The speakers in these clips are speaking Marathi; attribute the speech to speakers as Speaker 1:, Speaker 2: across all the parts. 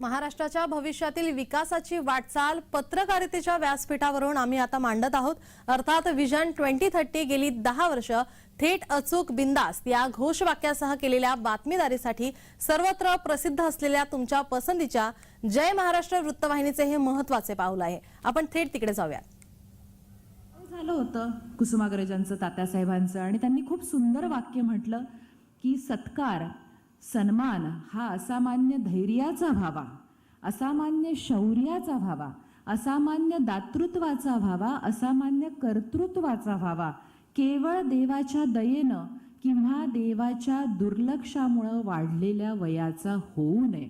Speaker 1: महाराष्ट्राच्या भविष्यातील विकासाची वाटचाल पत्रकारितेच्या व्यासपीठावरून आम्ही आता मांडत आहोत। अर्थात विजन 2030 गेली 10 वर्ष थेट अचूक बिंदास्त या घोषवाक्यासह केलेल्या बातमीदारीसाठी सर्वत्र प्रसिद्ध असलेल्या तुमच्या पसंतीच्या जय महाराष्ट्र वृत्तवाहिनीचे हे महत्त्वाचे पाऊल आहे। आपण थेट तिकडे जाऊया।
Speaker 2: झालं होतं कुसुमाग्रजांचं, तात्यासाहेबांचं, आणि त्यांनी खूप सुंदर वाक्य म्हटलं की सत्कार सन्मान हा असामान्य धैर्याचा व्हावा, असामान्य शौर्याचा व्हावा, असामान्य दातृत्वाचा व्हावा, असामान्य कर्तृत्वाचा व्हावा, केवळ देवाच्या दयेनं किंवा देवाच्या दुर्लक्षामुळे वाढलेल्या वयाचा होऊ नये।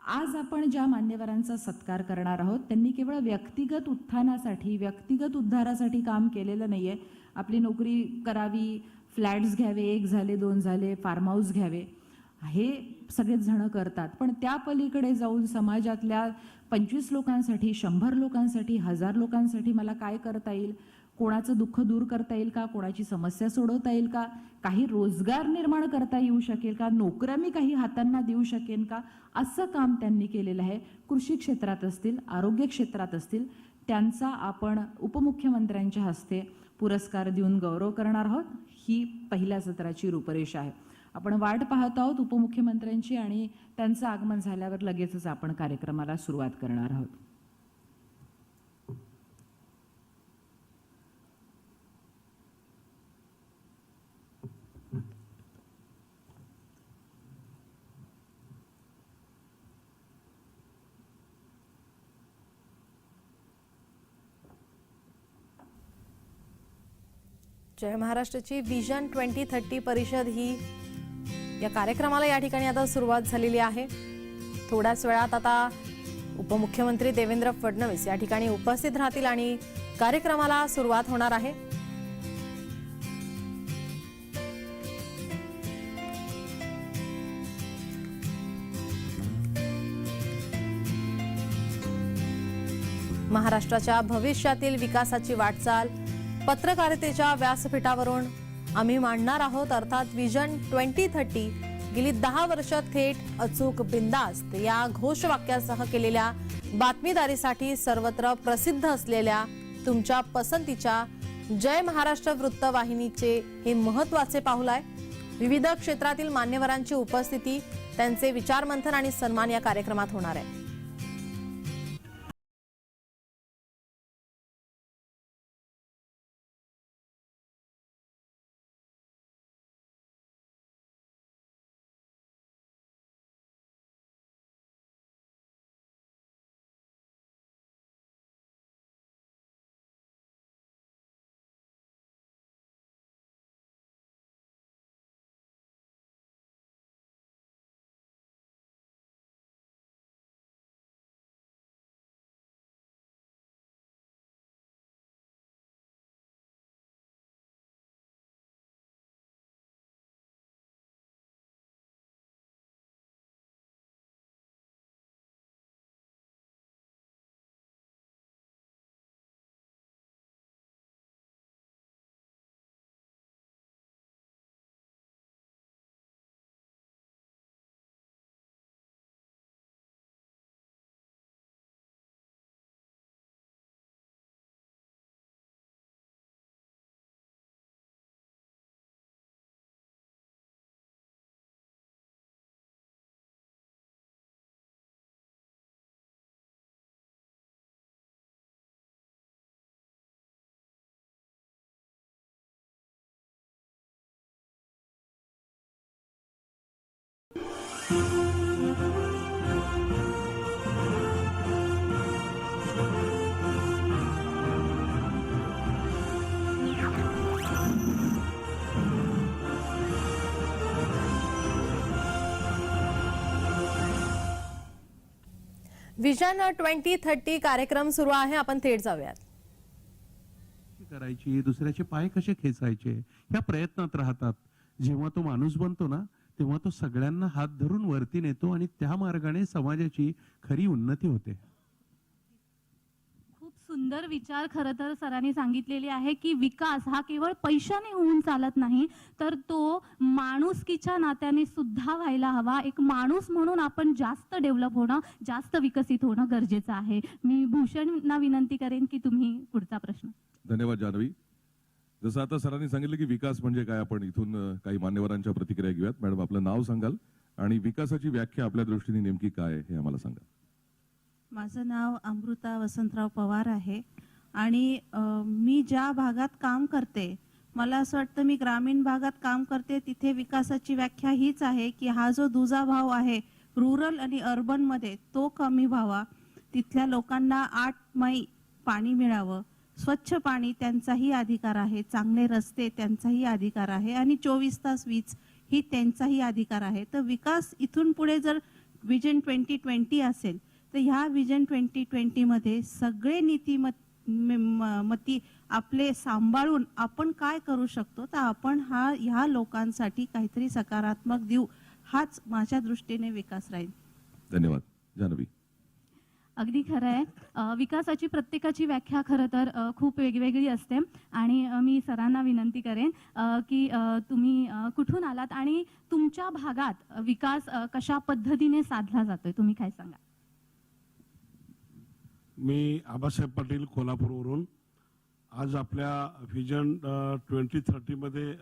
Speaker 2: आज आपण ज्या मान्यवरांचा सत्कार करणार आहोत त्यांनी केवळ व्यक्तिगत उत्थानासाठी, व्यक्तिगत उद्धारासाठी काम केलेलं नाहीये। आपली नोकरी करावी, फ्लॅट्स घ्यावे, 1 झाले 2 झाले, फार्म हाऊस घ्यावे, हे सगळेच जण करतात, पण त्या पलीकडे जाऊन समाजातल्या 25 लोकांसाठी, 100 लोकांसाठी, 1000 लोकांसाठी मला काय करता येईल, कोणाचं दुःख दूर करता येईल का, कोणाची समस्या सोडवता येईल का, काही रोजगार निर्माण करता येऊ शकेल का, नोकऱ्या मी काही हातांना देऊ शकेन का, असं काम त्यांनी केलेलं आहे। कृषी क्षेत्रात असतील, आरोग्य क्षेत्रात असतील, त्यांचा आपण उपमुख्यमंत्र्यांच्या हस्ते पुरस्कार देऊन गौरव करणार आहोत। ही पहिल्या सत्राची रूपरेषा आहे। आपण वाट पाहत आहोत उपमुख्यमंत्र्यांची, आणि त्यांचं आगमन झाल्यावर लगेचच आपण कार्यक्रमाला सुरुवात करणार आहोत।
Speaker 1: जय महाराष्ट्राची विजन 2030 परिषद ही या कार्यक्रमाला या ठिकाणी आता सुरुवात झालेली आहे। थोड्याच वेळात आता उपमुख्यमंत्री देवेंद्र फडणवीस या ठिकाणी उपस्थित राहतील आणि कार्यक्रमाला सुरुवात होणार आहे। महाराष्ट्राच्या भविष्यातील विकासाची वाटचाल पत्रकारितेच्या व्यासपीठावरून आम्ही मांडणार आहोत। अर्थात विजन 2030 गेली 10 वर्ष थेट अचूक बिंदास्त या घोषवाक्यासह केलेल्या बातमीदारीसाठी सर्वत्र प्रसिद्ध असलेल्या तुमच्या पसंतीच्या जय महाराष्ट्र वृत्तवाहिनीचे हे महत्त्वाचे पाऊल आहे। विविध क्षेत्रातील मान्यवरांची उपस्थिती, त्यांचे विचारमंथन आणि सन्मान या कार्यक्रमात होणार आहे। विजन 2030 कार्यक्रम सुरू आहे। आपण थेट जाऊयात।
Speaker 3: करायची, दुसऱ्याचे पाय कसे खेचायचे ह्या प्रयत्नात राहतात। जेव्हा तो माणूस बनतो ना, तेव्हा तो सगळ्यांना हात धरून वरती नेतो आणि त्या मार्गाने समाजाची खरी उन्नती होते।
Speaker 2: खूप
Speaker 4: सुंदर विचार खरं तर सरांनी सांगितलेले आहे की विकास हा केवळ पैशाने होऊन चालत नाही, तर तो माणुसकीच्या नात्याने सुद्धा व्हायला हवा. एक माणूस म्हणून आपण जास्त डेव्हलप होणं, जास्त विकसित होणं गरजेचं आहे. मी भूषणना विनंती करेन की तुम्ही पुढचा प्रश्न.
Speaker 5: धन्यवाद जान्हवी. जसं आता सरांनी सांगितलं की विकास म्हणजे काय, आपण इथून काही मान्यवरांच्या प्रतिक्रिया घेऊयात. मॅडम, आपलं नाव सांगाल आणि विकासाची व्याख्या आपल्या दृष्टीने नेमकी काय आहे हे आम्हाला सांगा.
Speaker 6: माझं नाव अमृता वसंतराव पवार आहे आणि मी ज्या भागात काम करते, मला असं वाटतं मी ग्रामीण भागात काम करते, तिथे विकासाची व्याख्या हीच आहे की हा जो दुजाभाव आहे रुरल आणि अर्बनमध्ये तो कमी व्हावा. तिथल्या लोकांना 8 मै पाणी मिळावं, स्वच्छ पाणी त्यांचाही अधिकार आहे, चांगले रस्ते त्यांचाही अधिकार आहे आणि 24 तास वीज ही त्यांचाही अधिकार आहे. तर विकास इथून पुढे जर विजन 2020 असेल तर ह्या विजन 2020 मध्ये सगळे नीतिमत्ती आपले सांभाळून आपण काय करू शकतो, तर आपण ह्या लोकांसाठी काहीतरी सकारात्मक देऊ, हाच माझ्या दृष्टीने विकास राहील.
Speaker 5: धन्यवाद. जान्हवी.
Speaker 4: अगदी खरं आहे. विकासाची प्रत्येकाची व्याख्या खरं तर खूप वेगवेगळी असते आणि मी सरांना विनंती करेन की तुम्ही कुठून आलात आणि तुमच्या भागात विकास कशा पद्धतीने साधला जातोय, तुम्ही काय सांगा.
Speaker 7: मी आबासाहेब पाटील, कोल्हापूरवरून. आज आपल्या व्हिजन 2030 मध्ये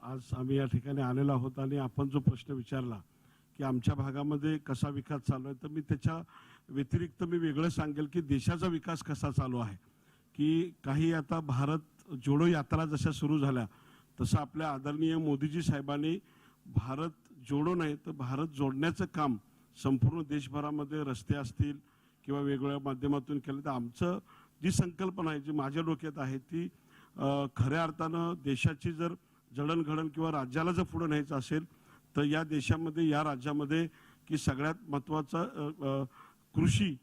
Speaker 7: आज आम्ही या ठिकाणी आलेलो आहोत आणि आपण जो प्रश्न विचारला की आमच्या भागामध्ये कसा विकास चालू आहे, तर मी त्याच्या व्यतिरिक्त मी वेगळं सांगेल की देशाचा विकास कसा चालू आहे. की काही आता भारत जोडो यात्रा जशा सुरू झाल्या तसं आपल्या आदरणीय मोदीजी साहेबांनी भारत जोडो नाही तर भारत जोडण्याचं काम संपूर्ण देशभरामध्ये रस्ते असतील किंवा वेगवेगळ्या माध्यमातून केलं. तर आमचं जी संकल्पना आहे, जी माझ्या डोक्यात आहे, ती खऱ्या अर्थानं देशाची जर जडणघडण किंवा राज्याला जर पुढे न्यायचं असेल तर या देशामध्ये, या राज्यामध्ये की सगळ्यात महत्त्वाचं कृषी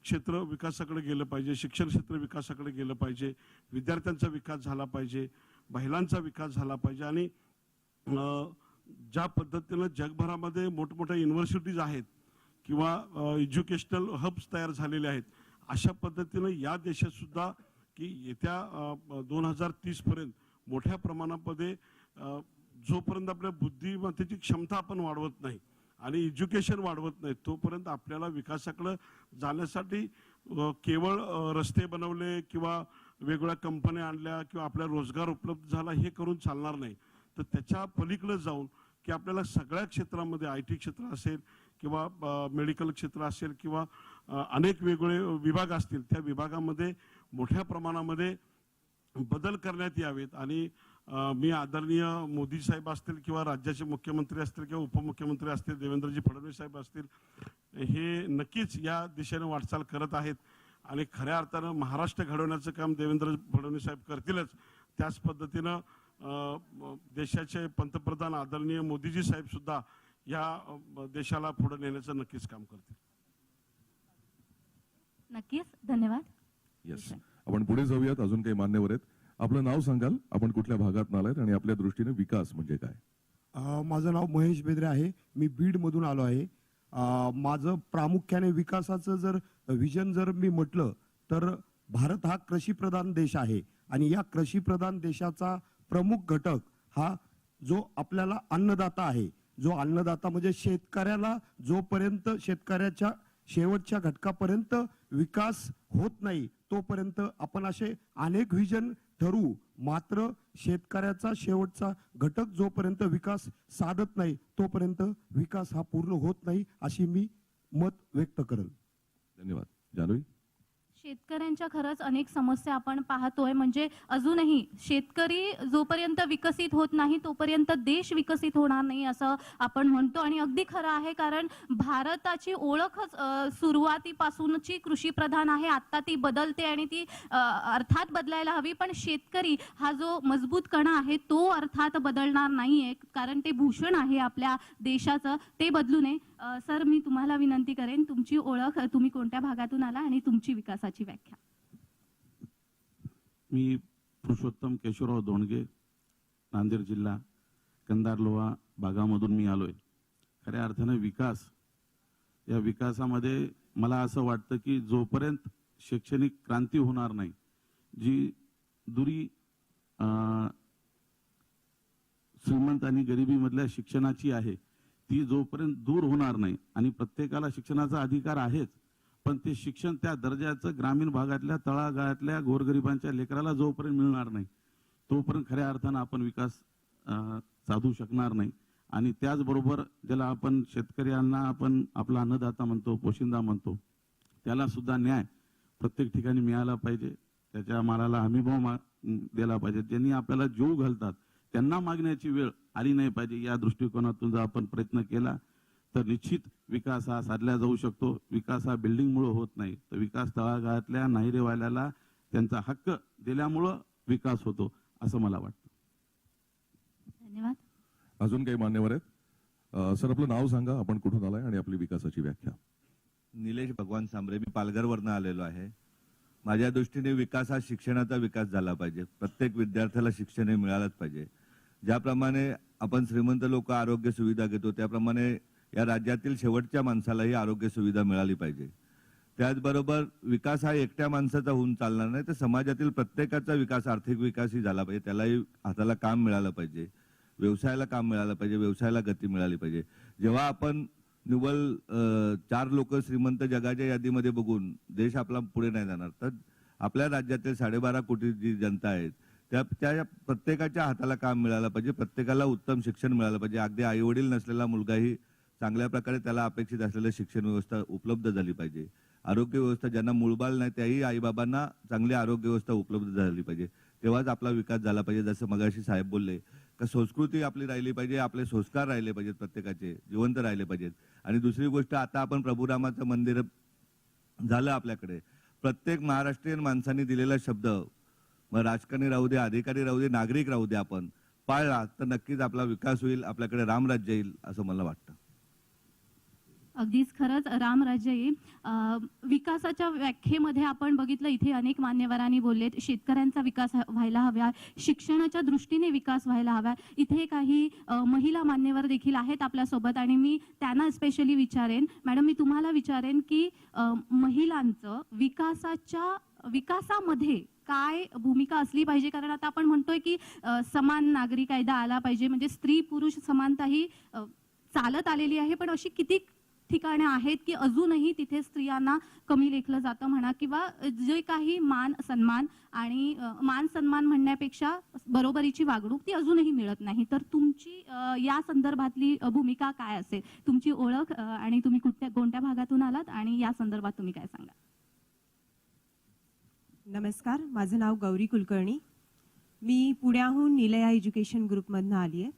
Speaker 7: क्षेत्र विकासाकडे गेलं पाहिजे, शिक्षण क्षेत्र विकासाकडे गेलं पाहिजे, विद्यार्थ्यांचा विकास झाला पाहिजे, महिलांचा विकास झाला पाहिजे. आणि ज्या पद्धतीनं जगभरामध्ये मोठमोठ्या युनिव्हर्सिटीज आहेत किंवा एज्युकेशनल हब्स तयार झालेले आहेत, अशा पद्धतीनं या देशात सुद्धा की येत्या 2030 पर्यंत मोठ्या प्रमाणामध्ये जोपर्यंत आपल्या बुद्धिमत्तेची क्षमता आपण वाढवत नाही आणि एज्युकेशन वाढवत नाही तोपर्यंत आपल्याला विकासाकडे जाण्यासाठी केवळ रस्ते बनवले किंवा वेगवेगळ्या कंपन्या आणल्या किंवा आपल्याला रोजगार उपलब्ध झाला हे करून चालणार नाही. तर त्याच्या पलीकडे जाऊन की आपल्याला सगळ्या क्षेत्रामध्ये IT क्षेत्र असेल किंवा मेडिकल क्षेत्र असेल किंवा अनेक वेगवेगळे विभाग असतील, त्या विभागामध्ये मोठ्या प्रमाणामध्ये बदल करण्यात यावेत. आणि मी आदरणीय मोदी साहेब असतील किंवा राज्याचे मुख्यमंत्री असतील किंवा उपमुख्यमंत्री असतील, देवेंद्रजी फडणवीस साहेब असतील, हे नक्कीच या दिशेने वाटचाल करत आहेत आणि खऱ्या अर्थानं महाराष्ट्र घडवण्याचं काम देवेंद्र फडणवीस साहेब करतीलच. त्याच पद्धतीनं देशाचे पंतप्रधान आदरणीय मोदीजी साहेब सुद्धा या देशाला पुढे नेण्याचं नक्कीच काम करतील.
Speaker 4: नक्कीच. धन्यवाद.
Speaker 5: येस, आपण पुढे जाऊयात. अजून काही मान्यवर आहेत. आपलं नाव सांगाल, आपण कुठल्या भागात आलात आणि आपल्या दृष्टीने विकास म्हणजे काय.
Speaker 8: माझं नाव महेश बेद्रे आहे. मी बीडमधून आलो आहे. माझं प्रामुख्याने विकासाचं जर विजन जर मी म्हटलं तर भारत हा कृषीप्रधान देश आहे आणि या कृषीप्रधान देशाचा प्रमुख घटक हा जो आपल्याला अन्नदाता आहे. जो अन्नदाता म्हणजे शेतकऱ्याला जोपर्यंत शेतकऱ्याच्या शेवटच्या घटकापर्यंत विकास होत नाही तोपर्यंत आपण असे अनेक विजन ठरवू, मात्र शेतकऱ्याचा शेवटचा घटक जोपर्यंत विकास साधत नाही तोपर्यंत विकास हा पूर्ण होत नाही, अशी मी मत व्यक्त करेल.
Speaker 5: धन्यवाद. जान्हवी.
Speaker 4: शेतकऱ्यांच्या खरंच अनेक समस्या आपण पाहतोय. म्हणजे अजूनही शेतकरी जोपर्यंत विकसित होत नाही तोपर्यंत देश विकसित होणार नाही असं आपण म्हणतो आणि अगदी खरं आहे. कारण भारताची ओळखच सुरुवातीपासूनची कृषी प्रधान आहे. आता ती बदलते आणि ती अर्थात बदलायला हवी, पण शेतकरी हा जो मजबूत कणा आहे तो अर्थात बदलणार नाहीये, कारण ते भूषण आहे आपल्या देशाचं, ते बदलू नये. सर, मी तुम्हाला विनंती करेन, तुमची ओळख, तुम्ही कोणत्या भागातून आला आणि तुमची विकासाची व्याख्या.
Speaker 9: मी पुरुषोत्तम केशवराव धोंडगे, नांदेड जिल्हा, कंधार लोहा भागामधून मी आलोय. खऱ्या अर्थाने विकास, या विकासामध्ये मला असं वाटतं की जोपर्यंत शैक्षणिक क्रांती होणार नाही, जी दुरी श्रीमंत आणि गरिबीमधल्या शिक्षणाची आहे, ती जोपर्यंत दूर होणार नाही, आणि प्रत्येकाला शिक्षणाचा अधिकार आहेच, पण ते शिक्षण त्या दर्जाचं ग्रामीण भागातल्या तळागाळातल्या गोरगरिबांच्या लेकराला जोपर्यंत मिळणार नाही, तोपर्यंत खऱ्या अर्थानं आपण विकास साधू शकणार नाही. आणि त्याचबरोबर ज्याला आपण शेतकऱ्यांना आपण आपला अन्नदाता म्हणतो, पोशिंदा म्हणतो, त्याला सुद्धा न्याय प्रत्येक ठिकाणी मिळाला पाहिजे. त्याच्या मालाला हमीभाव दिला पाहिजे. ज्यांनी आपल्याला जीव घालतात त्यांना मागण्याची वेळ आली नाही पाहिजे. या दृष्टिकोनातून जर आपण प्रयत्न केला तर निश्चित विकास हा साधला जाऊ शकतो. विकास हा बिल्डिंगमुळे होत नाही, तर विकास तळागाळातल्या नाहिरेवाल्याला त्यांचा हक्क दिल्यामुळं विकास होतो, असं मला वाटतं.
Speaker 4: धन्यवाद.
Speaker 5: अजून काही मान्यवर आहेत? सर, आपलं नाव सांगा, आपण कुठून आलाय आणि आपली विकासाची व्याख्या.
Speaker 10: निलेश भगवान सांबरे, मी पालघरवरनं आलेलो आहे. माझ्या दृष्टीने विकास हा शिक्षणाचा विकास झाला पाहिजे. प्रत्येक विद्यार्थ्याला शिक्षण हे मिळालंच पाहिजे. ज्याप्रमाणे आपण श्रीमंत लोक आरोग्य सुविधा घेतो, त्याप्रमाणे या राज्यातील शेवटच्या माणसालाही आरोग्य सुविधा मिळाली पाहिजे. त्याचबरोबर विकास हा एकट्या माणसाचा होऊन चालणार नाही, तर समाजातील प्रत्येकाचा विकास, आर्थिक विकासही झाला पाहिजे. त्यालाही हाताला काम मिळालं पाहिजे, व्यवसायाला काम मिळालं पाहिजे, व्यवसायाला गती मिळाली पाहिजे. जेव्हा आपण निव्वळ 4 लोक श्रीमंत जगाच्या यादीमध्ये बघून देश आपला पुढे नाही जाणार, तर आपल्या राज्यातील 12.5 कोटी जी जनता आहेत त्या प्रत्येकाच्या हाताला काम मिळालं पाहिजे, प्रत्येकाला उत्तम शिक्षण मिळालं पाहिजे. अगदी आई वडील नसलेला मुलगाही चांगल्या प्रकारे त्याला अपेक्षित असलेलं शिक्षण व्यवस्था उपलब्ध झाली पाहिजे. आरोग्य व्यवस्था, ज्यांना मूळबाल नाही त्याही आईबाबांना चांगली आरोग्य व्यवस्था उपलब्ध झाली पाहिजे. तेव्हाच आपला विकास झाला पाहिजे. जसं मगाशी साहेब बोलले का संस्कृती आपली राहिली पाहिजे, आपले संस्कार राहिले पाहिजेत, प्रत्येकाचे जिवंत राहिले पाहिजेत. आणि दुसरी गोष्ट, आता आपण प्रभुरामाचं मंदिर झालं आपल्याकडे. प्रत्येक महाराष्ट्रीयन माणसांनी दिलेला शब्द, मग राजकारणी राहू दे, अधिकारी राहू दे, नागरिक राहू दे, आपण पाळला तर नक्कीच आपला विकास होईल, आपल्याकडे रामराज्य येईल असं मला वाटतं.
Speaker 4: अगदीच खरंच रामराज्य येईल. विकासाच्या व्याख्येमध्ये आपण बघितलं, इथे अनेक मान्यवरांनी बोललेत, शेतकऱ्यांचा विकास व्हायला हवा, शिक्षणाच्या दृष्टीने विकास व्हायला हवा. इथे काही महिला मान्यवर देखील आहेत आपल्यासोबत आणि मी त्यांना स्पेशली विचारेन, मॅडम मी तुम्हाला विचारेन की महिलांचं विकासामध्ये काय भूमिका असली पाहिजे, कारण आता आपण म्हणतोय की समान नागरी कायदा आला पाहिजे, म्हणजे स्त्री पुरुष समानता ही चालत आलेली आहे, पण अशी किती ठिकाणे आहेत की अजूनही तिथे स्त्रियांना कमी लेखलं जातं म्हणा, किंवा जे काही मान सन्मान म्हणण्यापेक्षा बरोबरीची वागणूक ती अजूनही मिळत नाही. तर तुमची या संदर्भातली भूमिका काय असेल, तुमची ओळख आणि तुम्ही कोणत्या भागातून आलात आणि या संदर्भात तुम्ही काय सांगा?
Speaker 11: नमस्कार, माझं नाव गौरी कुलकर्णी. मी पुण्याहून निलया एज्युकेशन ग्रुपमधनं आली आहे.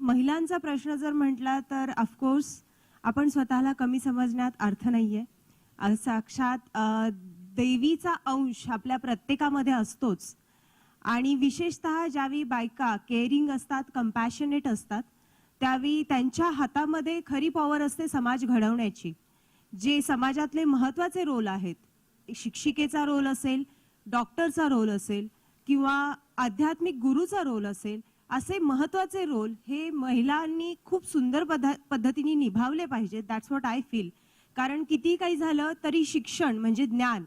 Speaker 11: महिलांचा प्रश्न जर म्हटला तर ऑफकोर्स आपण स्वतःला कमी समजण्यात अर्थ नाही आहे. साक्षात देवीचा अंश आपल्या प्रत्येकामध्ये असतोच. आणि विशेषतः ज्यावेळी बायका केअरिंग असतात, कंपॅशनेट असतात, त्यावेळी त्यांच्या हातामध्ये खरी पॉवर असते समाज घडवण्याची. जे समाजातले महत्त्वाचे रोल आहेत, शिक्षिकेचा रोल असेल, डॉक्टरचा रोल असेल किंवा आध्यात्मिक गुरुचा रोल असेल, असे महत्त्वाचे रोल हे महिलांनी खूप सुंदर पद्धतीने निभावले पाहिजेत. That's what I feel. कारण किती काही झालं तरी शिक्षण म्हणजे ज्ञान,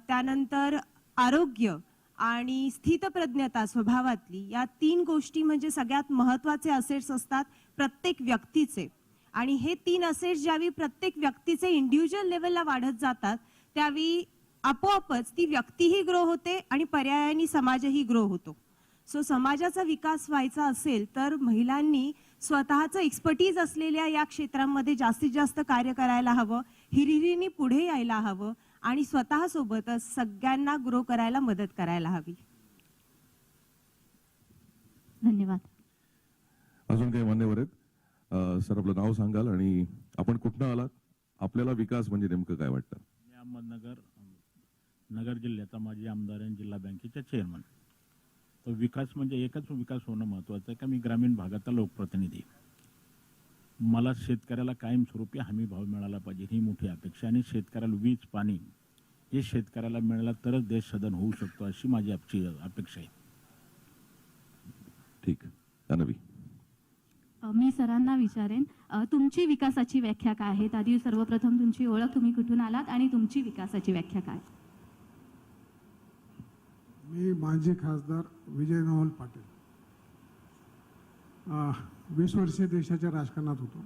Speaker 11: त्यानंतर आरोग्य आणि स्थितप्रज्ञता स्वभावातली, या 3 गोष्टी म्हणजे सगळ्यात महत्त्वाचे असेट्स असतात प्रत्येक व्यक्तीचे. आणि हे 3 असेट्स ज्यावेळी प्रत्येक व्यक्तीचे इंडिव्हिज्युअल लेवलला वाढत जातात, त्यावेळी आपोआपच ती व्यक्तीही ग्रो होते आणि पर्यायाने समाजही ग्रो होतो. सो समाजाचा विकास व्हायचा असेल तर महिलांनी स्वतःचं एक्सपर्टीज असलेल्या या क्षेत्रांमध्ये जास्तीत जास्त कार्य करायला हवं, हिरिरीने पुढे यायला हवं आणि स्वतःसोबतच सगळ्यांना ग्रो करायला मदत करायला हवी.
Speaker 4: धन्यवाद.
Speaker 5: अजून काही मान्यवर आहेत? सर, आपलं नाव सांगाल आणि आपण कुठनं आलात? आपल्याला विकास म्हणजे नेमकं काय वाटतं?
Speaker 12: मी अहमदनगर नगर जिल्ह्याचा माजी आमदार आणि जिल्हा बँकेचा चेअरमन. तर विकास म्हणजे एकच विकास होणं महत्त्वाचं आहे का मी ग्रामीण भागाचा लोकप्रतिनिधी. मला शेतकऱ्याला कायमस्वरूपी हमी भाव मिळाला पाहिजे ही मोठी अपेक्षा, आणि शेतकऱ्याला वीज पाणी हे शेतकऱ्याला मिळालं तरच देश सदन होऊ शकतो अशी माझी अपेक्षा आहे.
Speaker 5: ठीक. अनवी.
Speaker 4: मी सरांना विचारेन, तुमची विकासाची व्याख्या काय आहे? आधी सर्वप्रथम तुमची ओळख, तुम्ही कुठून आलात आणि तुमची विकासाची व्याख्या काय?
Speaker 7: मी माजी खासदार विजय नवल पाटील, 20 वर्षे देशाच्या राजकारणात होतो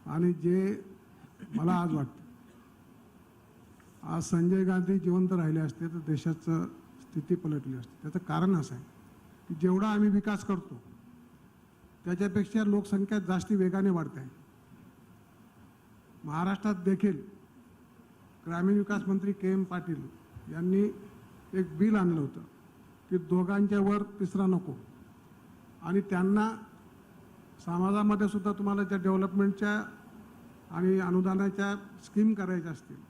Speaker 7: आणि जे मला आज वाटतं, आज संजय गांधी जिवंत राहिले असते तर देशाचं स्थिती पलटली असते. त्याचं कारण असं आहे की जेवढा आम्ही विकास करतो त्याच्यापेक्षा लोकसंख्या जास्ती वेगाने वाढते आहे. महाराष्ट्रात देखील ग्रामीण विकास मंत्री के.एम. पाटील यांनी एक बिल आणलं होतं की दोघांच्या वर तिसरा नको, आणि त्यांना समाजामध्ये सुद्धा तुम्हाला ज्या डेव्हलपमेंटच्या आणि अनुदानाच्या स्कीम करायच्या असतील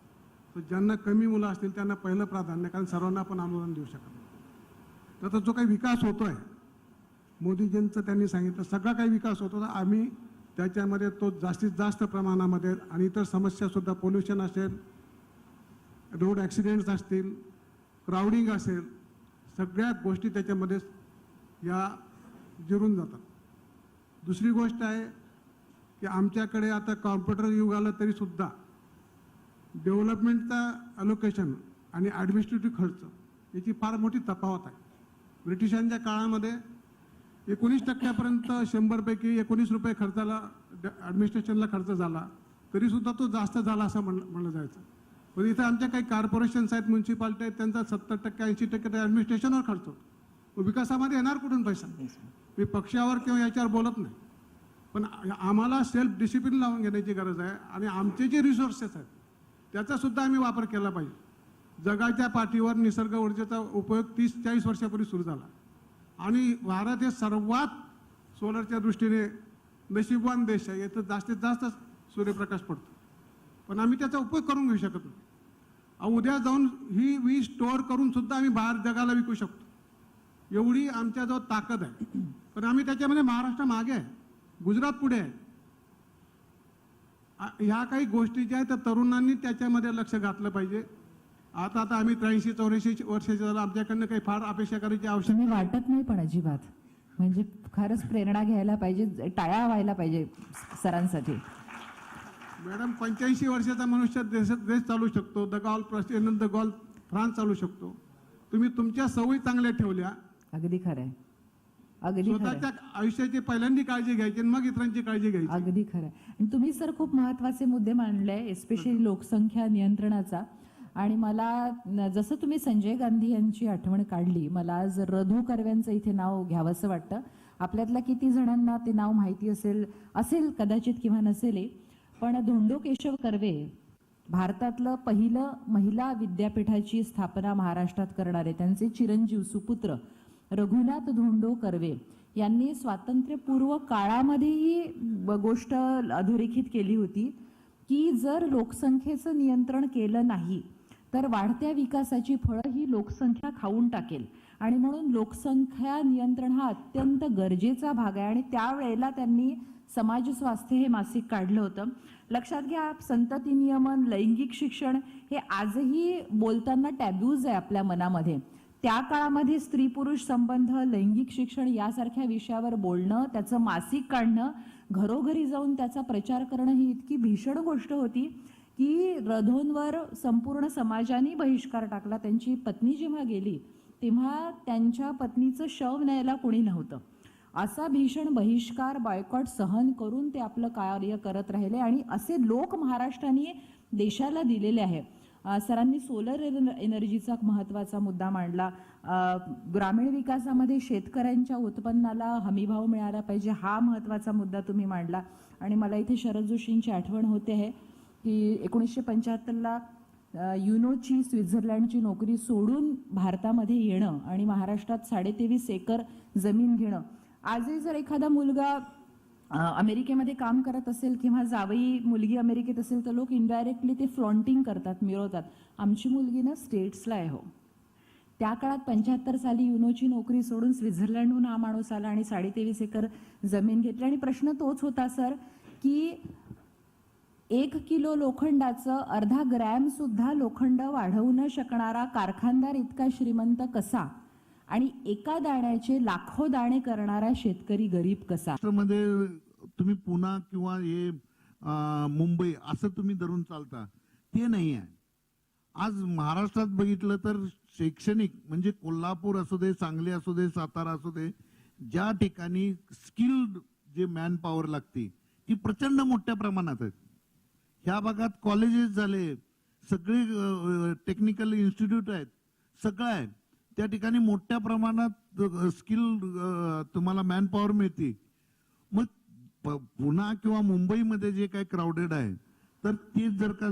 Speaker 7: तर ज्यांना कमी मुलं असतील त्यांना पहिलं प्राधान्य, कारण सर्वांना आपण अनुदान देऊ शकत नाही. तर जो काही विकास होतोय मोदीजींचं त्यांनी सांगितलं सगळा काही विकास होतो, तर आम्ही त्याच्यामध्ये तो जास्तीत जास्त प्रमाणामध्ये आणि इतर समस्यासुद्धा, पोल्युशन असेल, रोड ॲक्सिडेंट्स असतील, क्राउडिंग असेल, सगळ्या गोष्टी त्याच्यामध्ये या जिरून जातात. दुसरी गोष्ट आहे की आमच्याकडे आता कॉम्प्युटर युग आलं तरी सुद्धा डेव्हलपमेंटचा अलोकेशन आणि ॲडमिनिस्ट्रेटिव्ह खर्च याची फार मोठी तफावत आहे. ब्रिटिशांच्या काळामध्ये 19% 100पैकी 19 रुपये खर्चाला ॲडमिनिस्ट्रेशनला खर्च झाला, तरीसुद्धा तो जास्त झाला असं म्हणलं जायचं. पण इथं आमच्या काही कॉर्पोरेशन्स आहेत, म्युन्सिपाल्टी आहेत, त्यांचा 70% 80% ॲडमिनिस्ट्रेशनवर खर्च होतो. विकासामध्ये येणार कुठून पैसा? मी पक्षावर किंवा याच्यावर बोलत नाही, पण आम्हाला सेल्फ डिसिप्लिन लावून घेण्याची गरज आहे आणि आमचे जे रिसोर्सेस आहेत त्याचा सुद्धा आम्ही वापर केला पाहिजे. जगाच्या पाठीवर निसर्ग ऊर्जेचा उपयोग 30-40 वर्षापूर्वी सुरू झाला आणि भारत हे सर्वात सोलरच्या दृष्टीने नशीबवान देश आहे. याचं जास्तीत जास्त सूर्यप्रकाश पडतो, पण आम्ही त्याचा उपयोग करून घेऊ शकत नाही. उद्या जाऊन ही वीज स्टोअर करून सुद्धा आम्ही बाहेर जगाला विकू शकतो, एवढी आमच्याजवळ ताकद आहे. पण आम्ही त्याच्यामध्ये महाराष्ट्र मागे आहे, गुजरात पुढे आहे. ह्या काही गोष्टी ज्या आहेत त्या तरुणांनी त्याच्यामध्ये लक्ष घातलं पाहिजे. आता आम्ही 83-84 वर्षाचे झालं, आमच्याकडनं काही फार अपेक्षा करायची आवश्यकता
Speaker 2: तुम्ही वाटत नाही पण अजिबात, म्हणजे खरंच प्रेरणा घ्यायला पाहिजे, टाळ्या व्हायला पाहिजे सरांसाठी.
Speaker 7: मॅडम, 85 वर्षाचा मनुष्य देश चालू शकतो, द गॉल फ्रान्स चालू शकतो. तुम्ही तुमच्या सवयी चांगल्या ठेवल्या,
Speaker 2: अगदी खरंय, अगदी खरंय,
Speaker 7: स्वतःच्या आयुष्याची पहिल्यांदी काळजी घ्यायची आणि मग इतरांची काळजी घ्यायची.
Speaker 2: अगदी खरंय. आणि तुम्ही सर खूप महत्त्वाचे मुद्दे मांडले, एस्पेशली लोकसंख्या नियंत्रणाचा. आणि मला जसं तुम्ही संजय गांधी यांची आठवण काढली, मला आज रधो कर्व्यांचं इथे नाव घ्यावंसं वाटतं. आपल्यातल्या किती जणांना ते नाव माहिती असेल कदाचित किंवा नसेल, पण धोंडो केशव कर्वे भारतातलं पहिलं महिला विद्यापीठाची स्थापना महाराष्ट्रात करणारे, त्यांचे चिरंजीव सुपुत्र रघुनाथ धोंडो कर्वे यांनी स्वातंत्र्यपूर्व काळामध्ये ही गोष्ट अधोरेखित केली होती की जर लोकसंख्येचं नियंत्रण केलं नाही तर वाढत्या विकासाची फळं ही लोकसंख्या खाऊन टाकेल, आणि म्हणून लोकसंख्या नियंत्रण हा अत्यंत गरजेचा भाग आहे. आणि त्यावेळेला त्यांनी समाज स्वास्थ्य हे मासिक काढलं होतं. लक्षात घ्या, संतती नियमन, लैंगिक शिक्षण हे आजही बोलताना टॅब्यूज आहे आपल्या मनामध्ये. त्या काळामध्ये स्त्री पुरुष संबंध, लैंगिक शिक्षण यासारख्या विषयावर बोलणं, त्याचं मासिक काढणं, घरोघरी जाऊन त्याचा प्रचार करणं ही इतकी भीषण गोष्ट होती की रधोंवर संपूर्ण समाजाने बहिष्कार टाकला. त्यांची पत्नी जेव्हा गेली तेव्हा त्यांच्या पत्नीचं शव न्यायला कोणी नव्हतं. असा भीषण बहिष्कार, बॉयकॉट सहन करून ते आपलं कार्य करत राहिले आणि असे लोक महाराष्ट्राने देशाला दिलेले आहे. सरांनी सोलर एनर्जीचा महत्त्वाचा मुद्दा मांडला. ग्रामीण विकासामध्ये शेतकऱ्यांच्या उत्पन्नाला हमीभाव मिळाला पाहिजे, हा महत्त्वाचा मुद्दा तुम्ही मांडला. आणि मला इथे शरद जोशींची आठवण होते आहे की 1975ला युनोची स्वित्झर्लंडची नोकरी सोडून भारतामध्ये येणं आणि महाराष्ट्रात 23.5 एकर जमीन घेणं. आजही जर एखादा मुलगा अमेरिकेमध्ये काम करत असेल किंवा जावई मुलगी अमेरिकेत असेल तर लोक इनडायरेक्टली ते फ्लॉन्टिंग करतात, मिळवतात. आमची मुलगी ना स्टेट्सला आहे. हो, त्या काळात 75 साली युनोची नोकरी सोडून स्वित्झर्लंडहून हा माणूस आला आणि 23.5 एकर जमीन घेतली. आणि प्रश्न तोच होता सर की 1 किलो लोखंडाचं अर्धा ग्रॅम सुद्धा लोखंड वाढवू न शकणारा कारखानदार इतका श्रीमंत कसा? आणि एका दाण्याचे लाखो दाणे करणारा शेतकरी गरीब कसा.
Speaker 13: मध्ये तुम्ही पुणा किंवा हे मुंबई असं तुम्ही धरून चालता, ते नाही आहे. आज महाराष्ट्रात बघितलं तर शैक्षणिक म्हणजे कोल्हापूर असू दे, सांगली असू दे, सातारा असू दे, ज्या ठिकाणी स्किल्ड जे मॅन पॉवर लागते ती प्रचंड मोठ्या प्रमाणात आहेत. ह्या भागात कॉलेजेस झाले, सगळे टेक्निकल इन्स्टिट्यूट आहेत, सगळं आहे. त्या ठिकाणी मोठ्या प्रमाणात स्किल तुम्हाला मॅन पॉवर मिळते. मग पुणा किंवा मुंबईमध्ये जे काही क्राऊडेड आहे तर ते जर का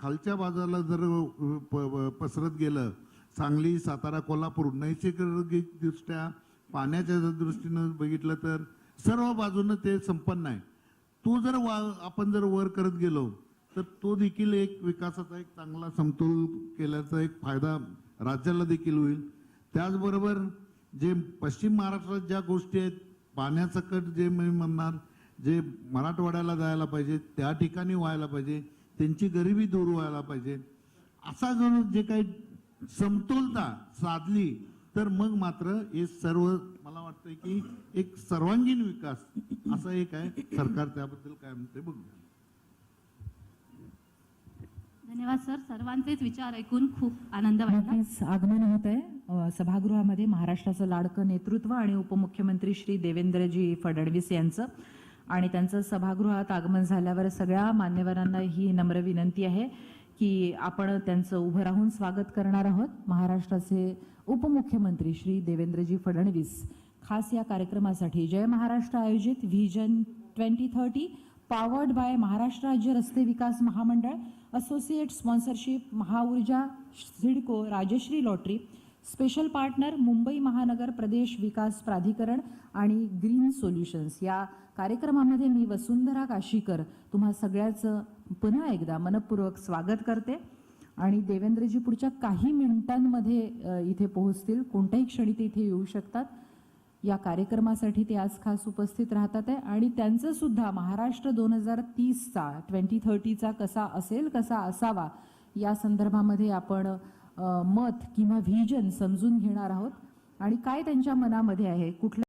Speaker 13: खालच्या बाजूला जर पसरत गेलं, सांगली, सातारा, कोल्हापूर नैसर्गिकदृष्ट्या पाण्याच्या दृष्टीनं बघितलं तर सर्व बाजूनं ते संपन्न आहे. तो जर आपण जर वर करत गेलो तर तो देखील एक विकासाचा एक चांगला समतोल केल्याचा एक फायदा राज्याला देखील होईल. त्याचबरोबर जे पश्चिम महाराष्ट्रात ज्या गोष्टी आहेत, पाण्यासकट जे मी म्हणणार, जे मराठवाड्याला जायला पाहिजे त्या ठिकाणी व्हायला पाहिजे, त्यांची गरिबी दूर व्हायला पाहिजे, असा जर जे काही समतोलता साधली तर मग मात्र हे सर्व मला वाटतं की एक सर्वांगीण विकास असा एक आहे. सरकार त्याबद्दल काय म्हणते बघूया.
Speaker 4: धन्यवाद सर, सर्वांचेच विचार ऐकून खूप आनंद वाटला.
Speaker 2: नक्कीच आगमन होत आहे सभागृहामध्ये महाराष्ट्राचं लाडकं नेतृत्व आणि उपमुख्यमंत्री श्री देवेंद्रजी फडणवीस यांचं. आणि त्यांचं सभागृहात आगमन झाल्यावर सगळ्या मान्यवरांना ही नम्र विनंती आहे की आपण त्यांचं उभं राहून स्वागत करणार आहोत. महाराष्ट्राचे उपमुख्यमंत्री श्री देवेंद्रजी फडणवीस खास या कार्यक्रमासाठी जय महाराष्ट्र आयोजित व्हिजन 2030 पॉवर्ड बाय महाराष्ट्र राज्य रस्ते विकास महामंडळ, associate sponsorship Mahaurja, CIDCO, Rajshree lottery, special partner Mumbai महानगर प्रदेश विकास प्राधिकरण आणि ग्रीन सोल्युशन्स या कार्यक्रमामध्ये मी वसुंधरा काशीकर तुम्हा सगळ्याचं पुन्हा एकदा मनपूर्वक स्वागत करते. आणि देवेंद्रजी पुढच्या काही मिनिटांमध्ये इथे पोहोचतील, कोणत्याही क्षणी ते इथे येऊ शकतात. या कार्यक्रमासाठी ते आज खास उपस्थित राहतात आहे. आणि त्यांचं सुद्धा महाराष्ट्र 2030चा 2030चा कसा असेल, कसा असावा या संदर्भामध्ये आपण मत किंवा व्हिजन समजून घेणार आहोत आणि काय त्यांच्या मनामध्ये आहे, कुठल्या